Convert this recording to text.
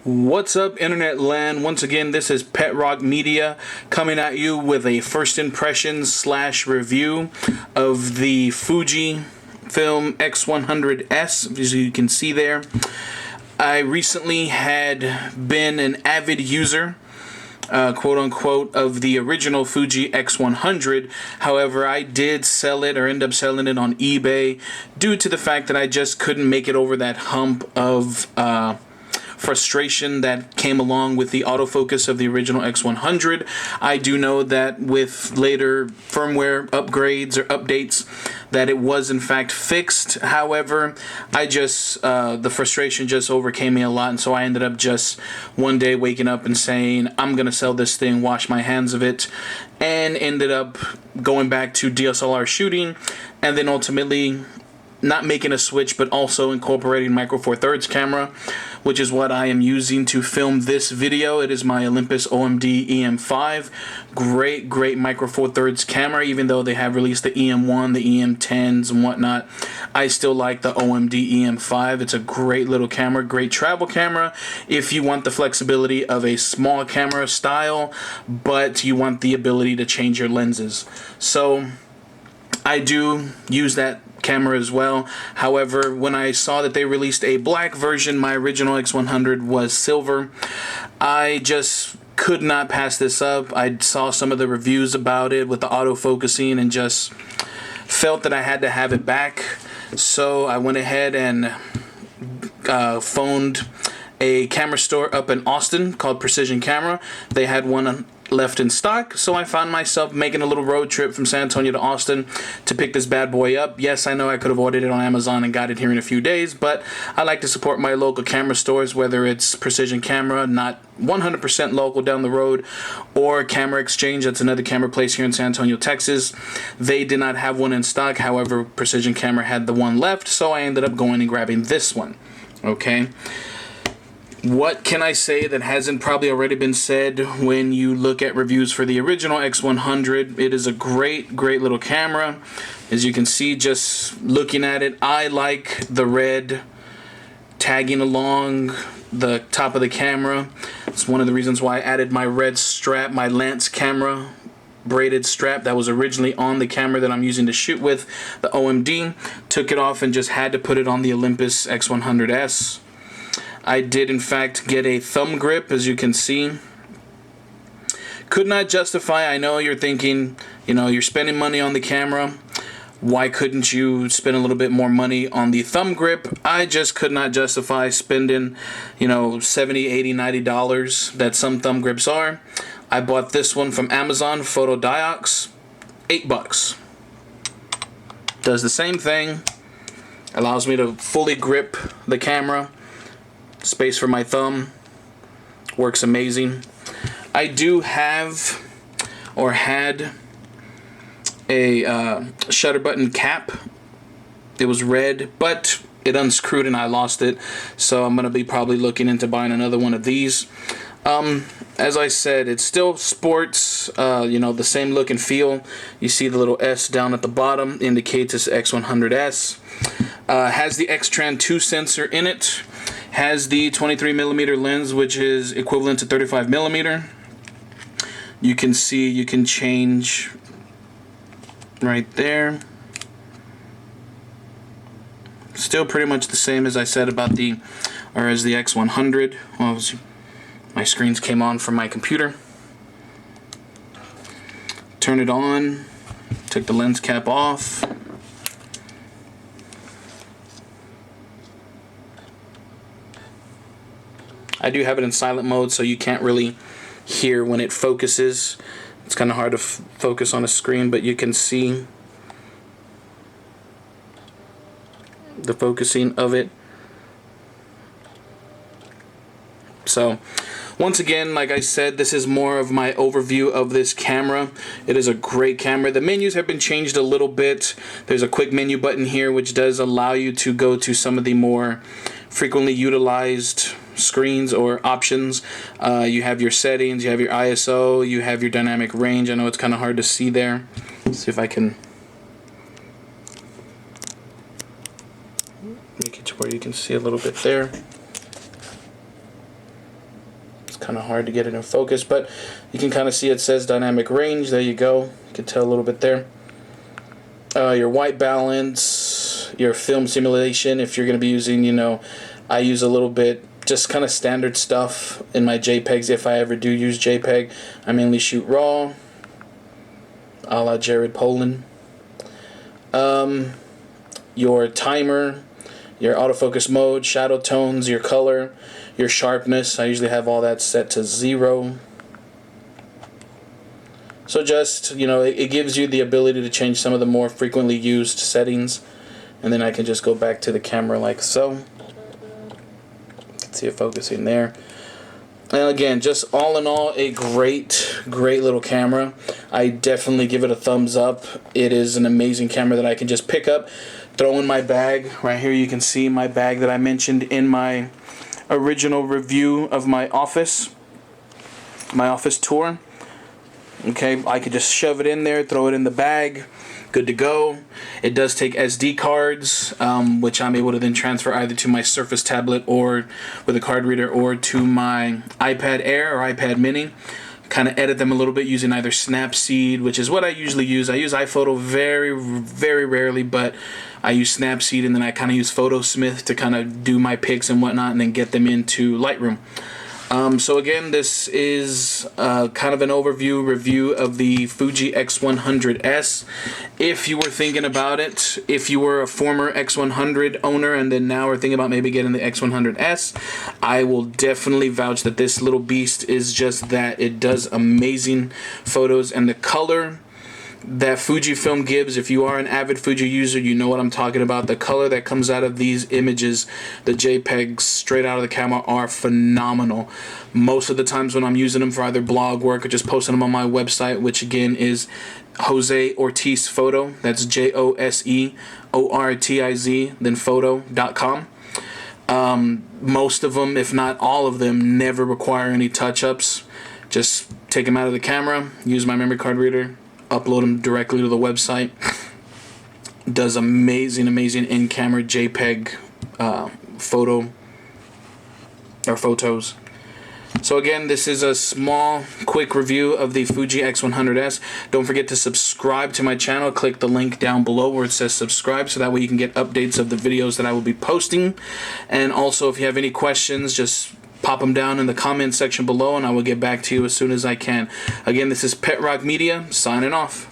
What's up, internet land? Once again, this is PetRockMedia coming at you with a first impressions / review of the Fujifilm X100s, as you can see there. I recently had been an avid user, quote unquote, of the original Fuji X100. However, I did sell it, or end up selling it on eBay, due to the fact that I just couldn't make it over that hump of frustration that came along with the autofocus of the original X100. I do know that with later firmware upgrades or updates that it was in fact fixed. However, I just the frustration just overcame me a lot, and so I ended up just one day waking up and saying, I'm gonna sell this thing, wash my hands of it, and ended up going back to DSLR shooting, and then ultimately not making a switch, but also incorporating micro four thirds camera, which is what I am using to film this video. It is my Olympus O-MD E-M5. Great micro four thirds camera. Even though they have released the E-M1, the E-M10s and whatnot, I still like the O-MD E-M5. It's a great little camera, great travel camera if you want the flexibility of a small camera style, but you want the ability to change your lenses. So I do use that camera as well. However, when I saw that they released a black version, my original X100 was silver, I just could not pass this up. I saw some of the reviews about it with the autofocusing and just felt that I had to have it back. So I went ahead and phoned a camera store up in Austin called Precision Camera. They had one left in stock, so I found myself making a little road trip from San Antonio to Austin to pick this bad boy up. Yes, I know I could have ordered it on Amazon and got it here in a few days, but I like to support my local camera stores, whether it's Precision Camera, not 100% local down the road, or Camera Exchange. That's another camera place here in San Antonio, Texas. They did not have one in stock. However, Precision Camera had the one left, so I ended up going and grabbing this one. Okay. What can I say that hasn't probably already been said when you look at reviews for the original X100? It is a great little camera. As you can see, just looking at it, I like the red tagging along the top of the camera. It's one of the reasons why I added my red strap, my Lance camera braided strap that was originally on the camera that I'm using to shoot with, the O-MD. Took it off and just had to put it on the Olympus X100s. I did in fact get a thumb grip, as you can see. Could not justify. I know you're thinking, you're spending money on the camera, why couldn't you spend a little bit more money on the thumb grip? I just could not justify spending, $70, $80, $90 that some thumb grips are. I bought this one from Amazon, Photodiox, $8. Does the same thing, allows me to fully grip the camera. Space for my thumb, works amazing. I do have, or had, a shutter button cap. It was red, but it unscrewed and I lost it, so I'm gonna be probably looking into buying another one of these. As I said, it still sports the same look and feel. You see the little S down at the bottom, indicates it's X100s. Has the X-Tran 2 sensor in it. Has the 23mm lens, which is equivalent to 35mm. You can see you can change right there. Still pretty much the same as I said about as the X100. Well, my screens came on from my computer. Turn it on. Took the lens cap off. I do have it in silent mode, so you can't really hear when it focuses. It's kind of hard to focus on a screen, but you can see the focusing of it. So, once again, like I said, this is more of my overview of this camera. It is a great camera. The menus have been changed a little bit. There's a quick menu button here, which does allow you to go to some of the more frequently utilized screens or options. You have your settings, you have your ISO, you have your dynamic range. I know it's kind of hard to see there. Let's see if I can make it to where you can see a little bit there. kind of hard to get it in focus, but you can kind of see it says dynamic range. There you go. You can tell a little bit there. Your white balance, your film simulation, if you're going to be using, you know, I use a little bit, just kind of standard stuff in my JPEGs. If I ever do use JPEG, I mainly shoot RAW, a la Jared Polin. Your timer, your autofocus mode, shadow tones, your color, your sharpness. I usually have all that set to 0. So just, you know, it gives you the ability to change some of the more frequently used settings. And then I can just go back to the camera like so. See it focusing there. And again, just all in all, a great little camera. I definitely give it a thumbs up. It is an amazing camera that I can just pick up, throw in my bag. Right here you can see my bag that I mentioned in my original review of my office tour. Okay, I could just shove it in there, throw it in the bag, good to go. It does take SD cards, which I'm able to then transfer either to my Surface tablet or with a card reader, or to my iPad Air or iPad Mini. Kind of edit them a little bit using either Snapseed, which is what I usually use. I use iPhoto very rarely, but I use Snapseed, and then I kind of use Photosmith to kind of do my pics and whatnot, and then get them into Lightroom. So again, this is kind of an overview review of the Fuji X100s. If you were thinking about it, if you were a former X100 owner and then now are thinking about maybe getting the X100s, I will definitely vouch that this little beast is just that. It does amazing photos, and the color that Fujifilm gives, if you are an avid Fuji user, you know what I'm talking about. The color that comes out of these images, the JPEGs straight out of the camera, are phenomenal. Most of the times when I'm using them for either blog work or just posting them on my website, which again is Jose Ortiz Photo, that's JOSEORTIZ, then photo.com. Most of them, if not all of them, never require any touch-ups. Just take them out of the camera, use my memory card reader, upload them directly to the website. Does amazing in-camera JPEG photos. So again, this is a small, quick review of the Fuji X100s. Don't forget to subscribe to my channel. Click the link down below where it says subscribe, so that way you can get updates of the videos that I will be posting. And also, if you have any questions, just pop them down in the comment section below, and I will get back to you as soon as I can. Again, this is PetRockMedia, signing off.